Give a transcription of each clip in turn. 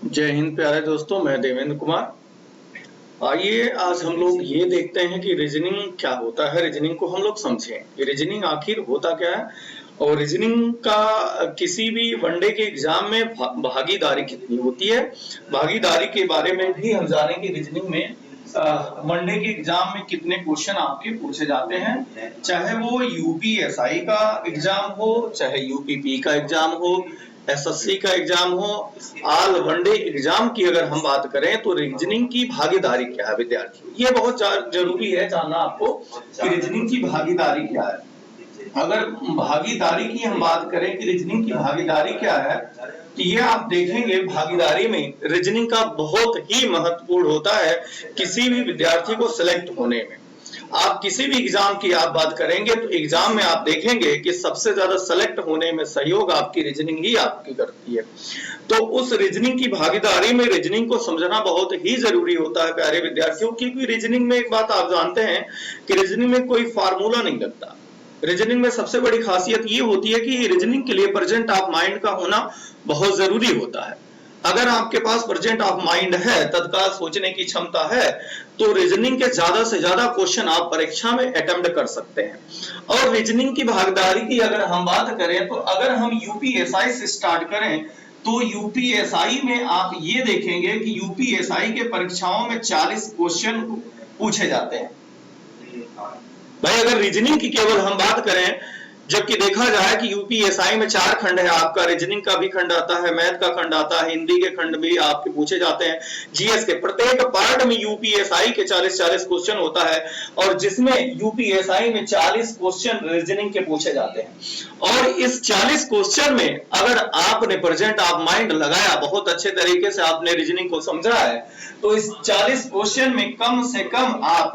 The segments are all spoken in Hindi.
जय हिंद प्यारे दोस्तों, मैं देवेंद्र कुमार। आइए आज हम लोग ये देखते हैं कि रीजनिंग क्या होता है। रीजनिंग को हम लोग समझें कि रीजनिंग आखिर होता क्या है और रीजनिंग का किसी भी वनडे के एग्जाम में भागीदारी कितनी होती है। भागीदारी के बारे में भी हम जानेंगे। रीजनिंग में वनडे के एग्जाम में कितने क्वेश्चन आपके पूछे जाते हैं, चाहे वो यूपीएसआई का एग्जाम हो, चाहे यूपीपी का एग्जाम हो, एसएससी का एग्जाम हो, ऑल वनडे एग्जाम की अगर हम बात करें तो रीजनिंग की भागीदारी क्या है विद्यार्थियों, ये बहुत जरूरी है जानना आपको कि रीजनिंग की भागीदारी क्या है। अगर भागीदारी की हम बात करें कि रीजनिंग की भागीदारी क्या है, तो ये आप देखेंगे भागीदारी में रीजनिंग का बहुत ही महत्वपूर्ण होता है किसी भी विद्यार्थी को सिलेक्ट होने में। आप किसी भी एग्जाम की आप बात करेंगे तो एग्जाम में आप देखेंगे कि सबसे ज्यादा सेलेक्ट होने में सहयोग आपकी रीजनिंग ही आपकी करती है। तो उस रीजनिंग की भागीदारी में रीजनिंग को समझना बहुत ही जरूरी होता है प्यारे विद्यार्थियों, क्योंकि रीजनिंग में एक बात आप जानते हैं कि रीजनिंग में कोई फार्मूला नहीं लगता। रीजनिंग में सबसे बड़ी खासियत ये होती है कि रीजनिंग के लिए प्रेजेंट ऑफ माइंड का होना बहुत जरूरी होता है। अगर आपके पास प्रेजेंट ऑफ माइंड है, तत्काल सोचने की क्षमता है, तो रीजनिंग के ज्यादा से ज्यादा क्वेश्चन आप परीक्षा में अटेम्प्ट कर सकते हैं। और रीजनिंग की भागीदारी की अगर हम बात करें तो अगर हम यूपीएसआई से स्टार्ट करें तो यूपीएसआई में आप ये देखेंगे कि यूपीएसआई के परीक्षाओं में 40 क्वेश्चन पूछे जाते हैं। भाई अगर रीजनिंग की केवल हम बात करें, जबकि देखा जाए कि यूपीएसआई में 4 खंड है, आपका रीजनिंग का भी खंड आता है, मैथ का खंड आता है, हिंदी के खंड भी आपके पूछे जाते हैं, जीएस के प्रत्येक पार्ट में यूपीएसआई के 40 क्वेश्चन होता है और जिसमें यूपीएसआई में 40 क्वेश्चन रीजनिंग के पूछे जाते हैं। और इस 40 क्वेश्चन में अगर आपने प्रेजेंट ऑफ माइंड लगाया, बहुत अच्छे तरीके से आपने रीजनिंग को समझा है, तो इस 40 क्वेश्चन में कम से कम आप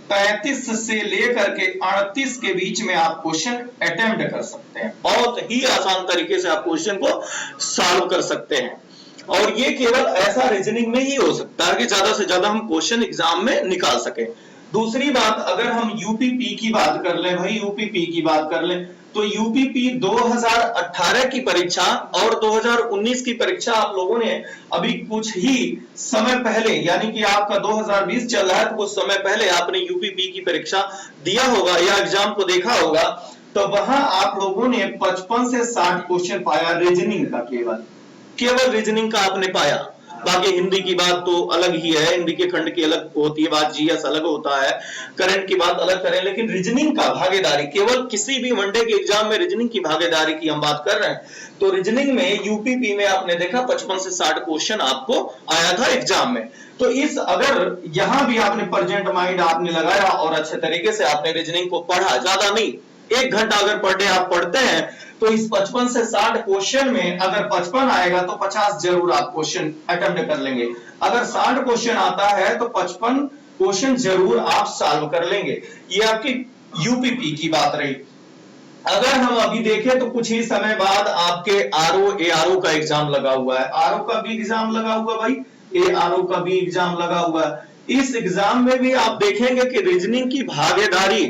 35 से लेकर के 38 के बीच में आप क्वेश्चन अटेम्प्ट कर सकते हैं। बहुत ही आसान तरीके से आप क्वेश्चन को सॉल्व कर सकते हैं। और ये केवल ऐसा रीजनिंग में ही हो सकता है कि ज्यादा से ज्यादा हम क्वेश्चन एग्जाम में निकाल सके। दूसरी बात, अगर हम यूपीपी की बात कर लें, भाई यूपीपी की बात कर लें, तो यूपीपी 2018 की परीक्षा और 2019 की परीक्षा आप लोगों ने अभी कुछ ही समय पहले, यानी कि आपका 2020 चल रहा है तो कुछ समय पहले आपने यूपीपी की परीक्षा दिया होगा या एग्जाम को देखा होगा, तो वहां आप लोगों ने 55 से 60 क्वेश्चन पाया रीजनिंग का। केवल रीजनिंग का आपने पाया। बाकी हिंदी की बात तो अलग ही है, हिंदी के खंड की अलग होती है बात, जीएस अलग होता है, करंट की बात अलग करें, लेकिन रीजनिंग का भागीदारी केवल किसी भी वनडे के एग्जाम में रीजनिंग की भागीदारी की हम बात कर रहे हैं, तो रीजनिंग में यूपीपी में आपने देखा 55 से 60 क्वेश्चन आपको आया था एग्जाम में। तो इस अगर यहां भी आपने प्रेजेंट माइंड आपने लगाया और अच्छे तरीके से आपने रीजनिंग को पढ़ा, ज्यादा नहीं, 1 घंटा अगर पर डे आप पढ़ते हैं, तो इस 55 से 60 क्वेश्चन में अगर 55 आएगा तो 50 जरूर आप क्वेश्चन अटेम्प्ट कर लेंगे। अगर 60 क्वेश्चन आता है तो 55 क्वेश्चन जरूर आप सॉल्व कर लेंगे। ये आपकी यूपीपी की बात रही। अगर हम अभी देखें तो कुछ ही समय बाद आपके आरओ एआरओ का एग्जाम लगा हुआ है, आरओ का भी एग्जाम लगा हुआ भाई, एआरओ का भी एग्जाम लगा हुआ है। इस एग्जाम में भी आप देखेंगे कि रीजनिंग की भागीदारी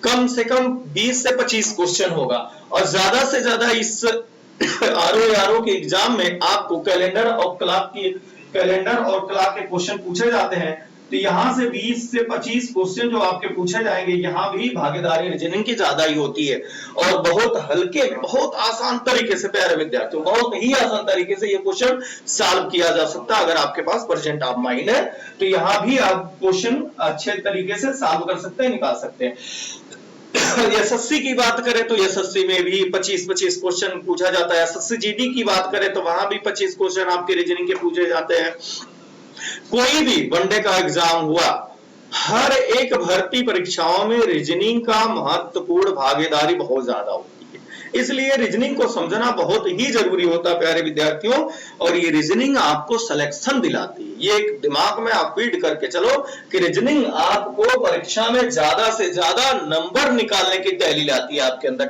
कम से कम 20 से 25 क्वेश्चन होगा और ज्यादा से ज्यादा इस आरओ के एग्जाम में आपको कैलेंडर और क्लॉक के क्वेश्चन पूछे जाते हैं। तो यहां से 20 से 25 क्वेश्चन जो आपके पूछे जाएंगे, यहां भी भागीदारी रीजनिंग की ज्यादा ही होती है और बहुत हल्के में, बहुत आसान तरीके से प्यारे विद्यार्थियों, बहुत ही आसान तरीके से ये क्वेश्चन सॉल्व किया जा सकता है। अगर आपके पास प्रेजेंट ऑफ माइंड है तो यहां भी आप क्वेश्चन अच्छे तरीके से सॉल्व कर सकते हैं, निकाल सकते हैं। एसएससी की बात करें तो एसएससी में भी 25-25 क्वेश्चन पूछा जाता है। एसएससी जीडी की बात करें तो वहां भी 25 क्वेश्चन आपके रीजनिंग के पूछे जाते हैं। कोई भी वनडे का एग्जाम हुआ, हर एक भर्ती परीक्षाओं में रीजनिंग का महत्वपूर्ण भागीदारी बहुत ज्यादा होती है, इसलिए रीजनिंग को समझना बहुत ही जरूरी होता है प्यारे विद्यार्थियों। और ये रीजनिंग आपको सिलेक्शन दिलाती है, ये एक दिमाग में आप फीड करके चलो कि रीजनिंग आपको परीक्षा में ज्यादा से ज्यादा नंबर निकालने की तैयारी लाती है आपके अंदर।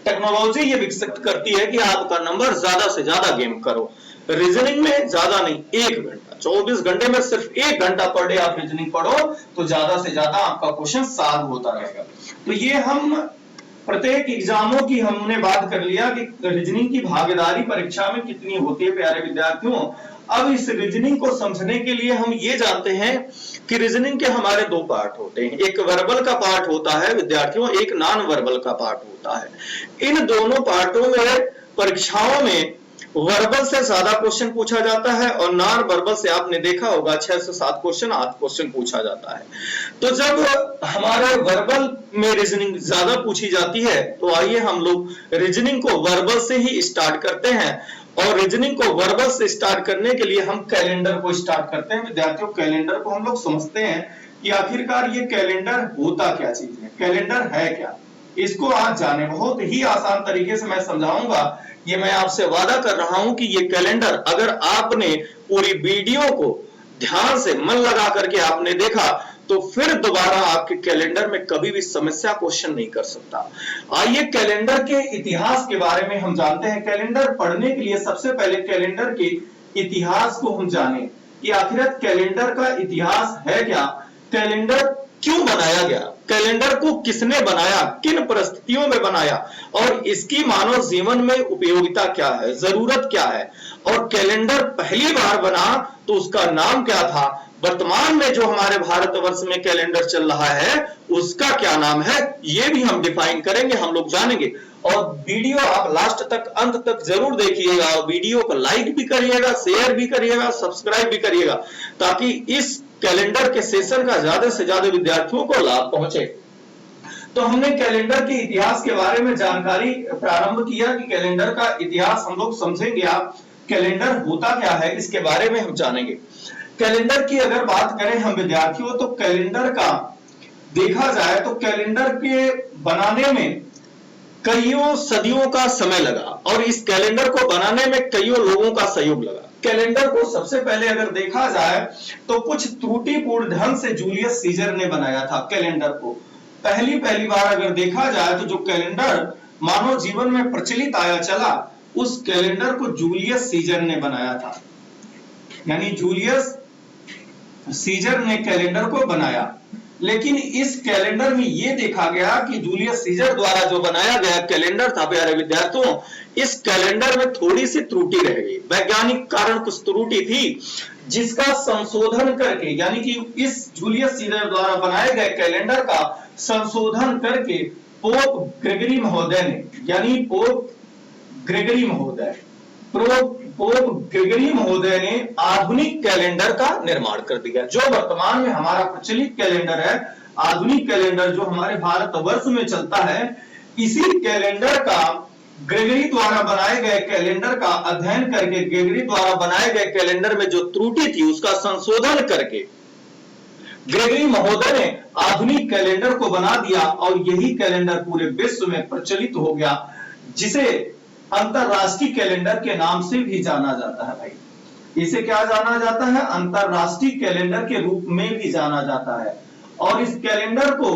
टेक्नोलॉजी ये विकसित करती है कि आपका नंबर ज्यादा से ज्यादा गेम करो। रीजनिंग में ज्यादा नहीं, 1 घंटा, 24 घंटे में सिर्फ 1 घंटा पर डे आप रीजनिंग पढ़ो तो ज्यादा से ज्यादा आपका क्वेश्चन सॉल्व होता रहेगा। तो ये हम प्रत्येक एग्जामों की हमने बात कर लिया कि रीजनिंग की भागीदारी परीक्षा में कितनी होती है प्यारे विद्यार्थियों। अब इस रीजनिंग को समझने के लिए हम ये जानते हैं कि रीजनिंग के हमारे दो पार्ट होते हैं, एक वर्बल का पार्ट होता है विद्यार्थियों, एक नॉन वर्बल का पार्ट होता है। इन दोनों पार्टों में परीक्षाओं में वर्बल से ज्यादा क्वेश्चन पूछा जाता है और नॉन वर्बल से आपने देखा होगा 6 से 7 क्वेश्चन 8 क्वेश्चन पूछा जाता है। तो जब हमारे वर्बल में रीजनिंग ज्यादा पूछी जाती है तो आइए हम लोग रीजनिंग को वर्बल से ही स्टार्ट करते हैं। और रीजनिंग को वर्बल से स्टार्ट करने के लिए हम कैलेंडर को स्टार्ट करते हैं विद्यार्थियों। कैलेंडर को हम लोग समझते हैं कि आखिरकार ये कैलेंडर होता क्या चीज है, कैलेंडर है क्या, इसको आज जाने। बहुत ही आसान तरीके से मैं समझाऊंगा, ये मैं आपसे वादा कर रहा हूं कि ये कैलेंडर अगर आपने पूरी वीडियो को ध्यान से मन लगा करके आपने देखा तो फिर दोबारा आपके कैलेंडर में कभी भी समस्या क्वेश्चन नहीं कर सकता। आइए कैलेंडर के इतिहास के बारे में हम जानते हैं। कैलेंडर पढ़ने के लिए सबसे पहले कैलेंडर के इतिहास को हम जानें कि आखिर कैलेंडर का इतिहास है क्या, कैलेंडर क्यों बनाया गया, कैलेंडर को किसने बनाया, किन परिस्थितियों में बनाया और इसकी मानव जीवन में उपयोगिता क्या है, जरूरत क्या है, और कैलेंडर पहली बार बना तो उसका नाम क्या था, वर्तमान में जो हमारे भारतवर्ष में कैलेंडर चल रहा है उसका क्या नाम है, ये भी हम डिफाइन करेंगे, हम लोग जानेंगे। और वीडियो आप लास्ट तक अंत तक जरूर देखिएगा और वीडियो को लाइक भी करिएगा, शेयर भी करिएगा, सब्सक्राइब भी करिएगा ताकि इस कैलेंडर के सेशन का ज्यादा से ज्यादा विद्यार्थियों को लाभ पहुंचे। तो हमने कैलेंडर के इतिहास के बारे में जानकारी प्रारंभ किया कि कैलेंडर का इतिहास हम लोग समझेंगे। आप कैलेंडर होता क्या है इसके बारे में हम जानेंगे। कैलेंडर की अगर बात करें हम विद्यार्थियों तो कैलेंडर का देखा जाए तो कैलेंडर के बनाने में कईयों सदियों का समय लगा और इस कैलेंडर को बनाने में कईयों लोगों का सहयोग लगा। कैलेंडर को सबसे पहले अगर देखा जाए तो कुछ त्रुटिपूर्ण ढंग से जूलियस सीजर ने बनाया था। कैलेंडर को पहली बार अगर देखा जाए तो जो कैलेंडर मानव जीवन में प्रचलित आया चला उस कैलेंडर को जूलियस सीजर ने बनाया था, यानी जूलियस सीजर ने कैलेंडर को बनाया। लेकिन इस कैलेंडर में यह देखा गया कि जूलियस सीजर द्वारा जो बनाया गया कैलेंडर था प्यारे विद्यार्थियों, इस कैलेंडर में थोड़ी सी त्रुटि रह गई, वैज्ञानिक कारण कुछ त्रुटि थी जिसका संशोधन करके, यानी कि इस जूलियस सीजर द्वारा बनाए गए कैलेंडर का संशोधन करके पोप ग्रेगरी महोदय ने, यानी पोप ग्रेगरी महोदय ने आधुनिक कैलेंडर का निर्माण कर दिया। जो वर्तमान में हमारा प्रचलित कैलेंडर है, आधुनिक कैलेंडर जो हमारे भारतवर्ष में चलता है, इसी कैलेंडर का ग्रेगरी द्वारा बनाए गए कैलेंडर का अध्ययन करके, ग्रेगरी द्वारा बनाए गए कैलेंडर में जो त्रुटि थी उसका संशोधन करके ग्रेगरी महोदय ने आधुनिक कैलेंडर को बना दिया और यही कैलेंडर पूरे विश्व में प्रचलित हो गया, जिसे अंतरराष्ट्रीय कैलेंडर के नाम से भी जाना जाता है। भाई इसे क्या जाना जाता है, अंतरराष्ट्रीय कैलेंडर के रूप में भी जाना जाता है। और इस कैलेंडर को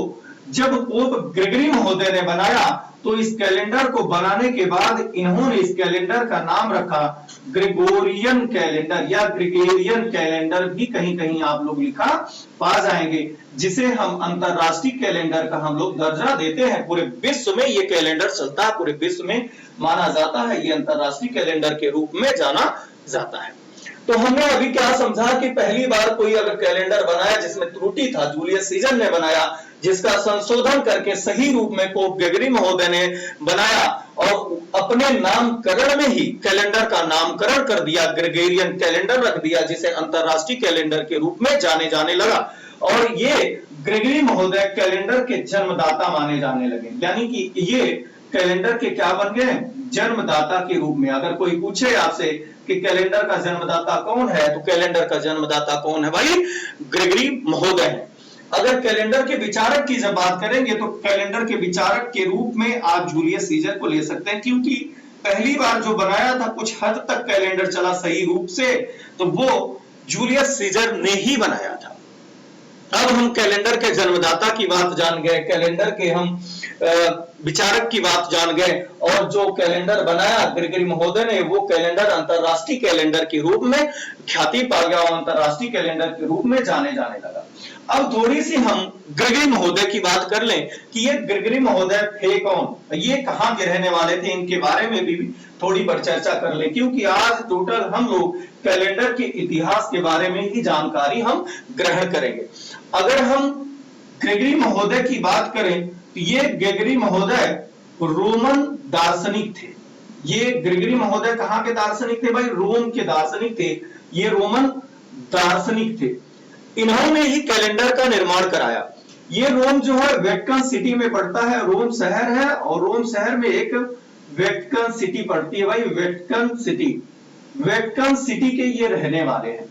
जब पोप ग्रेगरी महोदय ने बनाया तो इस कैलेंडर को बनाने के बाद इन्होंने इस कैलेंडर का नाम रखा ग्रेगोरियन कैलेंडर, या ग्रेगोरियन कैलेंडर भी कहीं कहीं आप लोग लिखा पा जाएंगे, जिसे हम अंतरराष्ट्रीय कैलेंडर का हम लोग दर्जा देते हैं। पूरे विश्व में ये कैलेंडर चलता है, पूरे विश्व में माना जाता है, ये अंतरराष्ट्रीय कैलेंडर के रूप में जाना जाता है। तो हमने अभी क्या समझा कि पहली बार कोई अगर कैलेंडर बनाया जिसमें त्रुटि था, जूलियस सीजर ने बनाया, जिसका संशोधन करके सही रूप में पोप ग्रेगरी महोदय ने बनाया और अपने नामकरण में ही कैलेंडर का नामकरण कर दिया, ग्रेगोरियन कैलेंडर रख दिया, जिसे अंतरराष्ट्रीय कैलेंडर के रूप में जाने लगा। और ये ग्रेगरी महोदय कैलेंडर के जन्मदाता माने जाने लगे, यानी कि ये कैलेंडर के क्या बन गए, जन्मदाता के रूप में। अगर कोई पूछे आपसे कि कैलेंडर का जन्मदाता कौन है, तो कैलेंडर का जन्मदाता कौन है भाई, ग्रेगरी महोदय है। अगर कैलेंडर के विचारक की जब बात करेंगे तो कैलेंडर के विचारक के रूप में आप जूलियस सीजर को ले सकते हैं, क्योंकि पहली बार जो बनाया था कुछ हद तक कैलेंडर चला सही रूप से, तो वो जूलियस सीजर ने ही बनाया था। अब हम कैलेंडर के जन्मदाता की बात जान गए, कैलेंडर के हम विचारक की बात जान गए और जो कैलेंडर बनाया ग्रेगरी महोदय ने, वो कैलेंडर अंतरराष्ट्रीय कैलेंडर के रूप में ख्याति पा गया और अंतरराष्ट्रीय कैलेंडर के रूप में जाने जाने लगा। अब थोड़ी सी हम ग्रेगरी महोदय की बात कर लें कि ये ग्रेगरी महोदय थे कौन, ये कहां के रहने वाले थे, इनके बारे में भी थोड़ी पर चर्चा कर लें, क्योंकि आज टोटल हम लोग कैलेंडर के इतिहास के बारे में ही जानकारी हम ग्रहण करेंगे। अगर हम ग्रेगरी महोदय की बात करें तो ये ग्रेगरी महोदय रोमन दार्शनिक थे। ये ग्रेगरी महोदय कहां के दार्शनिक थे भाई? रोम के दार्शनिक थे, ये रोमन दार्शनिक थे। इन्होंने ही कैलेंडर का निर्माण कराया। ये रोम जो है वेटिकन सिटी में पड़ता है, रोम शहर है और रोम शहर में एक वेटिकन सिटी पड़ती है भाई, वेटिकन सिटी। वेटिकन सिटी के ये रहने वाले हैं।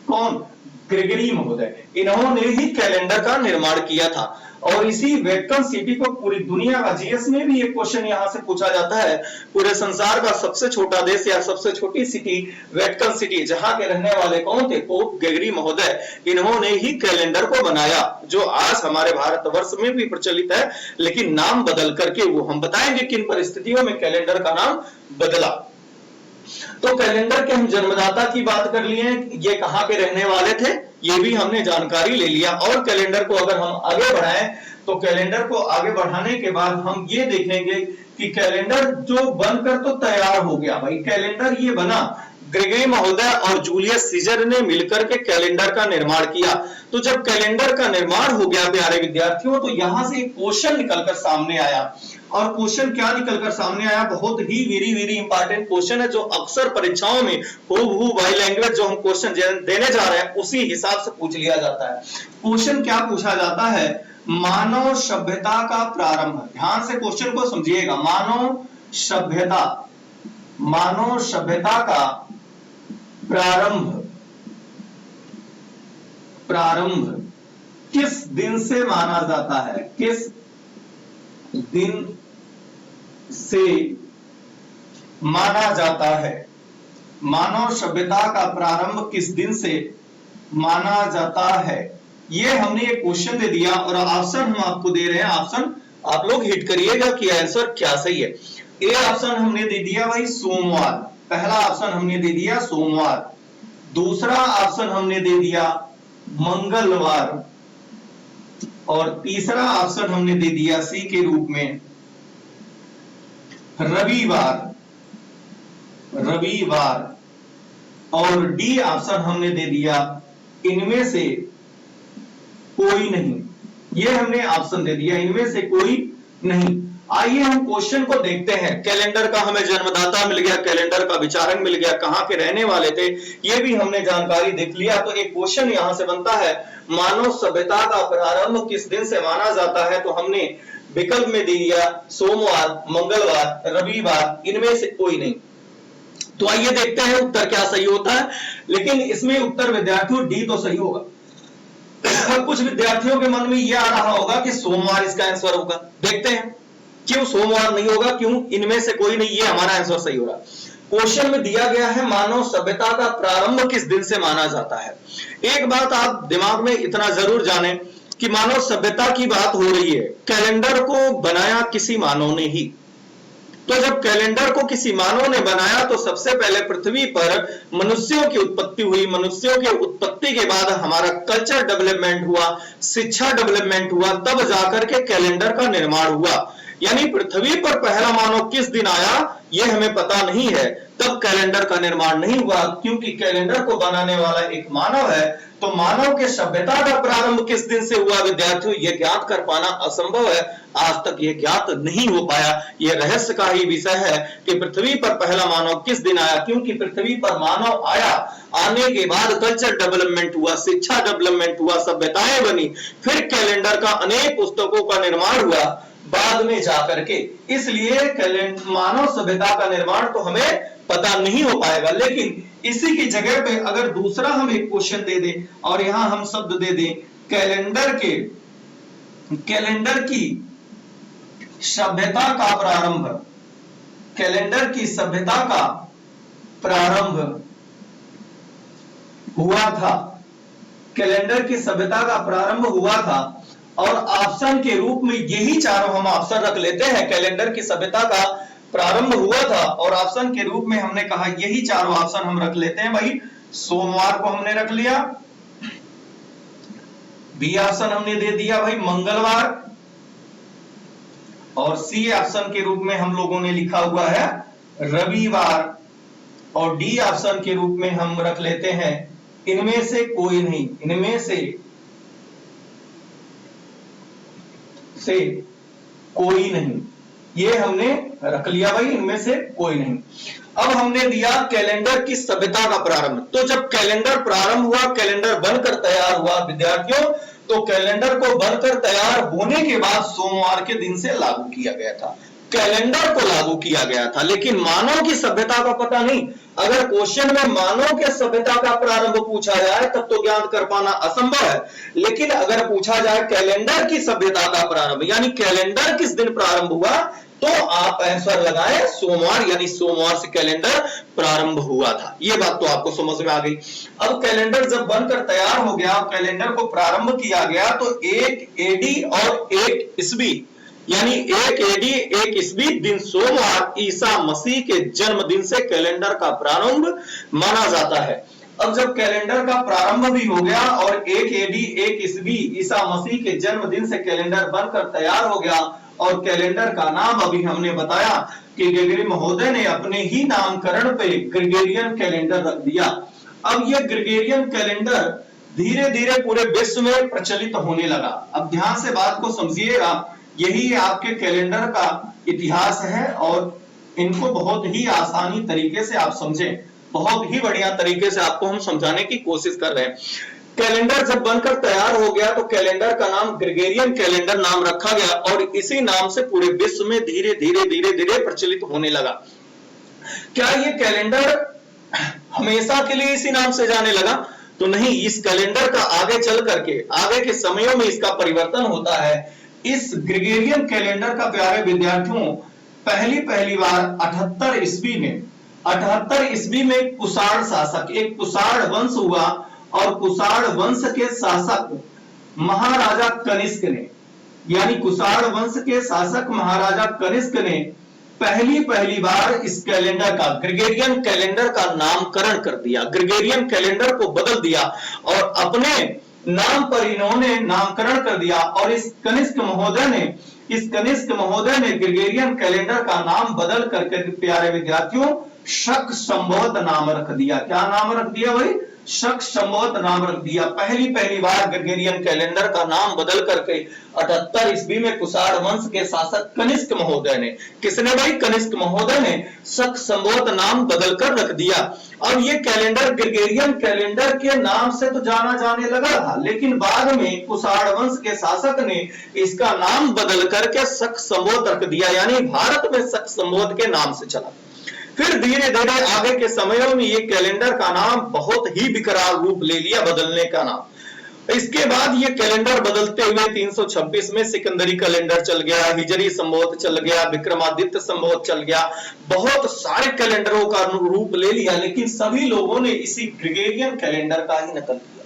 कौन? ग्रेगरी महोदय। इन्होंने ही कैलेंडर का निर्माण किया था और इसी वेटिकन सिटी को पूरी दुनिया का, जीएस में भी एक क्वेश्चन यहां से पूछा जाता है, पूरे संसार का सबसे छोटा देश या सबसे छोटी सिटी वेटिकन सिटी, जहां के रहने वाले कौन थे? पोप ग्रेगरी महोदय। इन्होंने ही कैलेंडर को बनाया जो आज हमारे भारतवर्ष में भी प्रचलित है, लेकिन नाम बदल करके, वो हम बताएंगे किन परिस्थितियों में कैलेंडर का नाम बदला। तो कैलेंडर के हम जन्मदाता की बात कर लिए, ये कहां के रहने वाले थे ये भी हमने जानकारी ले लिया। और कैलेंडर को अगर हम आगे बढ़ाएं तो कैलेंडर को आगे बढ़ाने के बाद हम ये देखेंगे कि कैलेंडर जो बनकर तो तैयार हो गया भाई, कैलेंडर ये बना, ग्रेगरी महोदय और जूलियस सीजर ने मिलकर के कैलेंडर का निर्माण किया। तो जब कैलेंडर का निर्माण हो गया प्यारे विद्यार्थियों, तो यहां से एक क्वेश्चन निकलकर सामने आया। और क्वेश्चन क्या निकलकर सामने आया? बहुत ही वेरी वेरी इंपॉर्टेंट क्वेश्चन है, जो अक्सर परीक्षाओं में हूबहू बाई लैंग्वेज जो हम क्वेश्चन देने जा रहे हैं उसी हिसाब से पूछ लिया जाता है। क्वेश्चन क्या पूछा जाता है? मानव सभ्यता का प्रारंभ। ध्यान से क्वेश्चन को समझिएगा। मानव सभ्यता का प्रारंभ किस दिन से माना जाता है? किस दिन से माना जाता है? मानव सभ्यता का प्रारंभ किस दिन से माना जाता है? ये हमने एक क्वेश्चन दे दिया और ऑप्शन हम आपको दे रहे हैं। ऑप्शन आप लोग हिट करिएगा कि आंसर क्या सही है। ए ऑप्शन हमने दे दिया भाई सोमवार, पहला ऑप्शन हमने दे दिया सोमवार। दूसरा ऑप्शन हमने दे दिया मंगलवार और तीसरा ऑप्शन हमने दे दिया सी के रूप में रविवार और डी ऑप्शन हमने दे दिया इनमें से कोई नहीं। ये हमने ऑप्शन दे दिया इनमें से कोई नहीं। आइए हम क्वेश्चन को देखते हैं। कैलेंडर का हमें जन्मदाता मिल गया, कैलेंडर का विचारक मिल गया, कहां के रहने वाले थे ये भी हमने जानकारी देख लिया। तो एक क्वेश्चन यहां से बनता है, मानव सभ्यता का प्रारंभ किस दिन से माना जाता है? तो हमने विकल्प में दे दिया सोमवार, मंगलवार, रविवार, इनमें से कोई नहीं। तो आइए देखते हैं उत्तर क्या सही होता है। लेकिन इसमें उत्तर विद्यार्थियों डी तो सही होगा। कुछ विद्यार्थियों के मन में यह आ रहा होगा कि सोमवार इसका आंसर होगा। देखते हैं क्यों सोमवार नहीं होगा, क्यों इनमें से कोई नहीं, ये हमारा आंसर सही होगा। क्वेश्चन में दिया गया है मानव सभ्यता का प्रारंभ किस दिन से माना जाता है। एक बात आप दिमाग में इतना जरूर जाने कि मानव सभ्यता की बात हो रही है, कैलेंडर को बनाया किसी मानव ने ही। तो जब कैलेंडर को किसी मानव ने बनाया तो सबसे पहले पृथ्वी पर मनुष्यों की उत्पत्ति हुई। मनुष्यों की उत्पत्ति के बाद हमारा कल्चर डेवलपमेंट हुआ, शिक्षा डेवलपमेंट हुआ, तब जाकर के कैलेंडर का निर्माण हुआ। यानी पृथ्वी पर पहला मानव किस दिन आया यह हमें पता नहीं है, तब कैलेंडर का निर्माण नहीं हुआ। क्योंकि कैलेंडर को बनाने वाला एक मानव है, तो मानव के सभ्यता का प्रारंभ किस दिन से हुआ विद्यार्थियों, यह ज्ञात कर पाना असंभव है। आज तक यह ज्ञात नहीं हो पाया। यह रहस्य का ही विषय है कि पृथ्वी पर पहला मानव किस दिन आया। क्योंकि पृथ्वी पर मानव आया, आने के बाद कल्चर डेवलपमेंट हुआ, शिक्षा डेवलपमेंट हुआ, सभ्यताएं बनी, फिर कैलेंडर का अनेक पुस्तकों का निर्माण हुआ बाद में जाकर के। इसलिए मानव सभ्यता का निर्माण तो हमें पता नहीं हो पाएगा। लेकिन इसी की जगह पे अगर दूसरा हम एक क्वेश्चन दे दें और यहां हम शब्द दे दें कैलेंडर की सभ्यता का प्रारंभ, कैलेंडर की सभ्यता का प्रारंभ हुआ था, कैलेंडर की सभ्यता का प्रारंभ हुआ था और ऑप्शन के रूप में यही चारों हम ऑप्शन रख लेते हैं। कैलेंडर की सभ्यता का प्रारंभ हुआ था और ऑप्शन के रूप में हमने कहा यही चारों ऑप्शन हम रख लेते हैं भाई। सोमवार को हमने रख लिया, बी ऑप्शन हमने दे दिया भाई मंगलवार, और सी ऑप्शन के रूप में हम लोगों ने लिखा हुआ है रविवार, और डी ऑप्शन के रूप में हम रख लेते हैं इनमें से कोई नहीं, इनमें से कोई नहीं, ये हमने रख लिया भाई, इनमें से कोई नहीं। अब हमने दिया कैलेंडर की सभ्यता का प्रारंभ। तो जब कैलेंडर प्रारंभ हुआ, कैलेंडर बनकर तैयार हुआ विद्यार्थियों, तो कैलेंडर को बनकर तैयार होने के बाद सोमवार के दिन से लागू किया गया था, कैलेंडर को लागू किया गया था। लेकिन मानव की सभ्यता का पता नहीं। अगर क्वेश्चन में मानव के सभ्यता का प्रारंभ पूछा जाए तब तो ज्ञात कर पाना असंभव है, लेकिन अगर पूछा जाए कैलेंडर की सभ्यता का प्रारंभ यानी कैलेंडर किस दिन प्रारंभ हुआ, तो आप आंसर लगाए सोमवार, यानी सोमवार से कैलेंडर प्रारंभ हुआ था। ये बात तो आपको समझ में आ गई। अब कैलेंडर जब बनकर तैयार हो गया, कैलेंडर को प्रारंभ किया गया, तो 1 एडी और 1 ईस्वी यानी 1 एडी 1 ईस्वी दिन सोमवार ईसा मसीह के जन्मदिन से कैलेंडर का प्रारंभ माना जाता है। अब जब कैलेंडर का प्रारंभ भी हो गया और 1 एडी 1 ईस्वी ईसा मसीह के जन्मदिन से कैलेंडर बनकर तैयार हो गया, और कैलेंडर का नाम अभी हमने बताया कि ग्रेगरी महोदय ने अपने ही नामकरण पे ग्रेगोरियन कैलेंडर रख दिया। अब ये ग्रेगोरियन कैलेंडर धीरे धीरे पूरे विश्व में प्रचलित होने लगा। अब ध्यान से बात को समझिएगा, यही आपके कैलेंडर का इतिहास है और इनको बहुत ही आसानी तरीके से आप समझें, बहुत ही बढ़िया तरीके से आपको हम समझाने की कोशिश कर रहे हैं। कैलेंडर जब बनकर तैयार हो गया तो कैलेंडर का नाम ग्रेगोरियन कैलेंडर नाम रखा गया और इसी नाम से पूरे विश्व में धीरे धीरे प्रचलित होने लगा। क्या ये कैलेंडर हमेशा के लिए इसी नाम से जाने लगा? तो नहीं, इस कैलेंडर का आगे चल करके आगे के समयों में इसका परिवर्तन होता है। इस ग्रेगोरियन कैलेंडर का प्यारे विद्यार्थियों पहली बार 78 ईस्वी में कुषाण शासक, एक कुषाण वंश हुआ और कुषाण वंश के शासक महाराजा कनिष्क ने, यानी कुषाण वंश के शासक महाराजा कनिष्क ने पहली बार इस कैलेंडर का ग्रेगोरियन कैलेंडर का नामकरण कर दिया, ग्रेगोरियन कैलेंडर को बदल दिया और अपने नाम पर इन्होंने नामकरण कर दिया। और इस कनिष्क महोदय ने ग्रेगोरियन कैलेंडर का नाम बदल करके प्यारे विद्यार्थियों शक संवत नाम रख दिया। क्या नाम रख दिया भाई? शक संवत नाम रख दिया। पहली बार ग्रेगोरियन कैलेंडर का नाम बदल करके 78 ईस्वी में कुषाण वंश के शासक कनिष्क महोदय ने, किसने भाई? कनिष्क महोदय ने शक संवत नाम बदल कर रख दिया। अब ये कैलेंडर ग्रेगोरियन कैलेंडर के नाम से तो जाना जाने लगा था, लेकिन बाद में कुषाण वंश के शासक ने इसका नाम बदल करके शक संवत रख दिया, यानी भारत में शक संवत के नाम से चला। फिर धीरे धीरे आगे के समयों में ये कैलेंडर का नाम बहुत ही विकराल रूप ले लिया, बदलने का नाम। इसके बाद ये कैलेंडर बदलते हुए 326 में सिकंदरी कैलेंडर चल गया, हिजरी संवत चल गया, विक्रमादित्य संवत चल गया, बहुत सारे कैलेंडरों का रूप ले लिया, लेकिन सभी लोगों ने इसी ग्रेगोरियन कैलेंडर का ही नकल किया।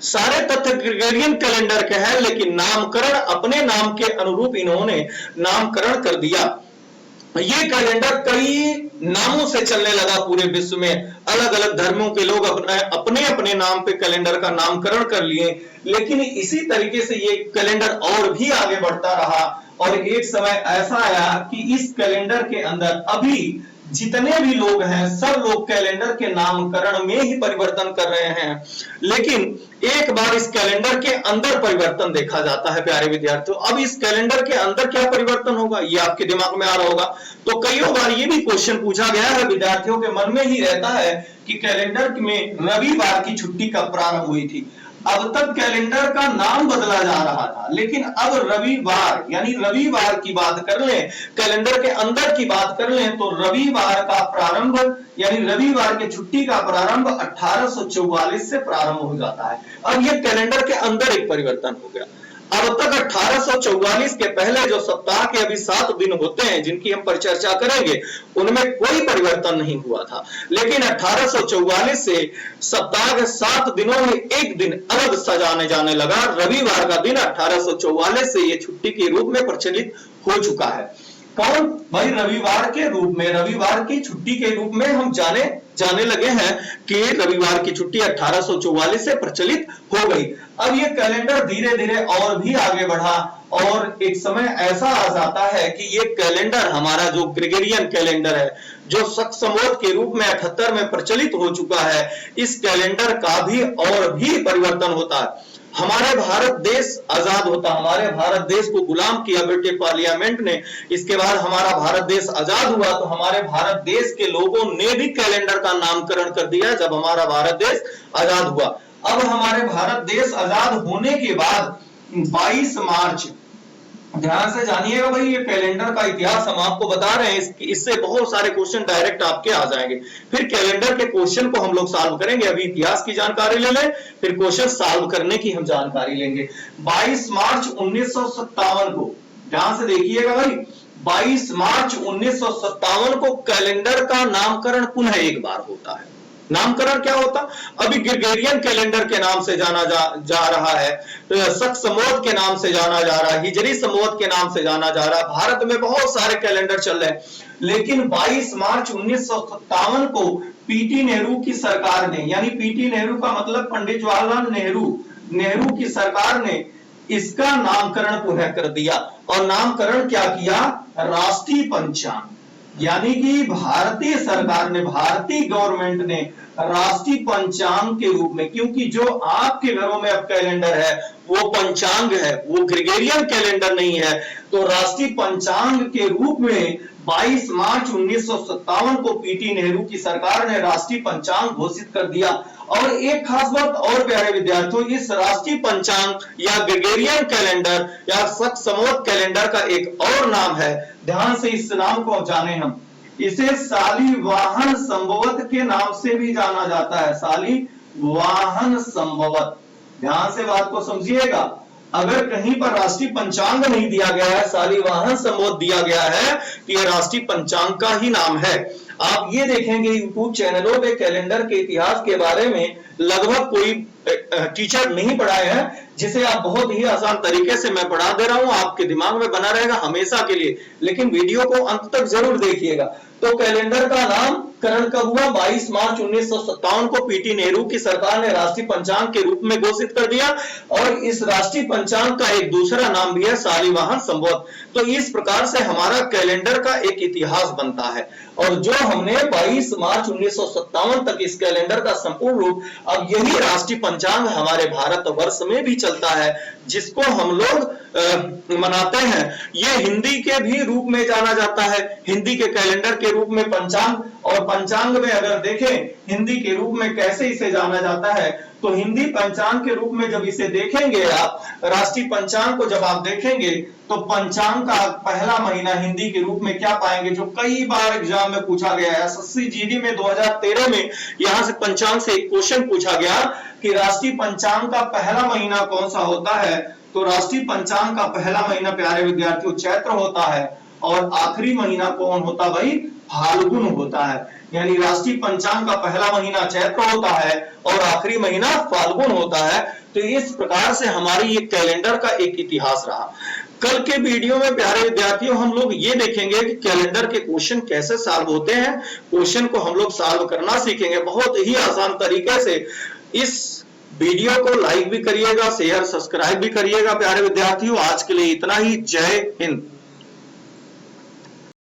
सारे तथ्य ग्रेगोरियन कैलेंडर के हैं, लेकिन नामकरण अपने नाम के अनुरूप इन्होंने नामकरण कर दिया। ये कैलेंडर कई नामों से चलने लगा पूरे विश्व में, अलग अलग धर्मों के लोग अपने नाम पे कैलेंडर का नामकरण कर लिए, लेकिन इसी तरीके से ये कैलेंडर और भी आगे बढ़ता रहा और एक समय ऐसा आया कि इस कैलेंडर के अंदर अभी जितने भी लोग हैं सब लोग कैलेंडर के नामकरण में ही परिवर्तन कर रहे हैं, लेकिन एक बार इस कैलेंडर के अंदर परिवर्तन देखा जाता है प्यारे विद्यार्थियों। अब इस कैलेंडर के अंदर क्या परिवर्तन होगा ये आपके दिमाग में आ रहा होगा। तो कई बार ये भी क्वेश्चन पूछा गया है, विद्यार्थियों के मन में ही रहता है कि कैलेंडर में रविवार की छुट्टी कब प्रारंभ हुई थी। अब तक कैलेंडर का नाम बदला जा रहा था, लेकिन अब रविवार यानी रविवार की बात कर लें, कैलेंडर के अंदर की बात कर लें, तो रविवार का प्रारंभ यानी रविवार की छुट्टी का प्रारंभ 1844 से प्रारंभ हो जाता है। अब ये कैलेंडर के अंदर एक परिवर्तन हो गया। अब तक 1844 के पहले जो सप्ताह के अभी 7 दिन होते हैं जिनकी हम पर चर्चा करेंगे, उनमें कोई परिवर्तन नहीं हुआ था। लेकिन 1844 से सप्ताह के 7 दिनों में एक दिन अलग सजाने जाने लगा। रविवार का दिन 1844 से ये छुट्टी के रूप में प्रचलित हो चुका है। कौन भाई? रविवार के रूप में, रविवार की छुट्टी के रूप में हम जाने लगे हैं कि रविवार की छुट्टी 1844 से प्रचलित हो गई। अब ये कैलेंडर धीरे धीरे और भी आगे बढ़ा और एक समय ऐसा आ जाता है कि ये कैलेंडर हमारा जो ग्रेगोरियन कैलेंडर है, जो शक के रूप में 78 में प्रचलित हो चुका है, इस कैलेंडर का भी और भी परिवर्तन होता है। हमारे भारत देश आजाद होता, हमारे भारत देश को गुलाम किया ब्रिटिश पार्लियामेंट ने, इसके बाद हमारा भारत देश आजाद हुआ तो हमारे भारत देश के लोगों ने भी कैलेंडर का नामकरण कर दिया जब हमारा भारत देश आजाद हुआ। अब हमारे भारत देश आजाद होने के बाद 22 मार्च, ध्यान से जानिएगा भाई, ये कैलेंडर का इतिहास हम आपको बता रहे हैं, इससे बहुत सारे क्वेश्चन डायरेक्ट आपके आ जाएंगे। फिर कैलेंडर के क्वेश्चन को हम लोग सॉल्व करेंगे। अभी इतिहास की जानकारी ले लें, फिर क्वेश्चन सॉल्व करने की हम जानकारी लेंगे। 22 मार्च 1957 को, ध्यान से देखिएगा भाई, 22 मार्च 1957 को कैलेंडर का नामकरण पुनः एक बार होता है। नामकरण क्या होता? अभी ग्रेगोरियन कैलेंडर के नाम से जाना जा रहा है, शक संवत के नाम से जाना जा रहा है, हिजरी संवत के नाम से जाना जा रहा है। भारत में बहुत सारे कैलेंडर चल रहे हैं, लेकिन 22 मार्च 1957 को पीटी नेहरू की सरकार ने, यानी पीटी नेहरू का मतलब पंडित जवाहरलाल नेहरू की सरकार ने इसका नामकरण पुनः कर दिया। और नामकरण क्या किया? राष्ट्रीय पंचांग, यानी कि भारतीय सरकार ने, भारतीय गवर्नमेंट ने राष्ट्रीय पंचांग के रूप में, क्योंकि जो आपके घरों में अब कैलेंडर है वो पंचांग है, वो ग्रेगोरियन कैलेंडर नहीं है, तो राष्ट्रीय पंचांग के रूप में 22 मार्च 1957 को पीटी नेहरू की सरकार ने राष्ट्रीय पंचांग घोषित कर दिया। और एक खास बात और प्यारे विद्यार्थियों, इस राष्ट्रीय पंचांग या ग्रेगोरियन कैलेंडर या शक संवत कैलेंडर का एक और नाम है, ध्यान से इस नाम को जाने हम, इसे शालिवाहन संवत के नाम से भी जाना जाता है। शालिवाहन संवत, ध्यान से बात को समझिएगा। अगर कहीं पर राष्ट्रीय पंचांग नहीं दिया गया है, शालिवाहन संवत दिया गया है, तो यह राष्ट्रीय पंचांग का ही नाम है। आप ये देखेंगे यूट्यूब चैनलों पे कैलेंडर के इतिहास के बारे में लगभग कोई टीचर नहीं पढ़ाए हैं, जिसे आप बहुत ही आसान तरीके से मैं पढ़ा दे रहा हूं, आपके दिमाग में बना रहेगा हमेशा के लिए। लेकिन वीडियो को अंत तक जरूर देखिएगा। तो कैलेंडर का नामकरण कब हुआ? 22 मार्च 1957 को पीटी नेहरू की सरकार ने राष्ट्रीय पंचांग के रूप में घोषित कर दिया। और इस राष्ट्रीय पंचांग का एक दूसरा नाम भी है शालिवाहन संवत। तो इस प्रकार से हमारा कैलेंडर का एक इतिहास बनता है। और जो हमने 22 मार्च 1957 तक इस कैलेंडर का संपूर्ण रूप, अब यही राष्ट्रीय पंचांग हमारे भारत वर्ष में भी चलता है, जिसको हम लोग मनाते हैं। ये हिंदी के भी रूप में जाना जाता है, हिंदी के कैलेंडर के रूप में पंचांग। और पंचांग में अगर देखें हिंदी के रूप में कैसे इसे जाना जाता है, तो हिंदी पंचांग के रूप में जब इसे देखेंगे आप, राष्ट्रीय पंचांग को जब आप देखेंगे, तो पंचांग का पहला महीना हिंदी के रूप में क्या पाएंगे, जो कई बार एग्जाम में पूछा गया है। एसएससी जीडी में 2013 में यहां से पंचांग से एक क्वेश्चन पूछा गया कि राष्ट्रीय पंचांग का पहला महीना कौन सा होता है। तो राष्ट्रीय पंचांग का पहला महीना प्यारे विद्यार्थियों चैत्र होता है, और आखिरी महीना कौन होता भाई? फाल्गुन होता है। यानी राष्ट्रीय पंचांग का पहला महीना चैत्र होता है और आखिरी महीना फाल्गुन होता है। तो इस प्रकार से हमारी ये कैलेंडर का एक इतिहास रहा। कल के वीडियो में प्यारे विद्यार्थियों हम लोग ये देखेंगे कि कैलेंडर के क्वेश्चन कैसे सॉल्व होते हैं। क्वेश्चन को हम लोग सॉल्व करना सीखेंगे बहुत ही आसान तरीके से। इस वीडियो को लाइक भी करिएगा, शेयर सब्सक्राइब भी करिएगा प्यारे विद्यार्थियों। आज के लिए इतना ही। जय हिंद।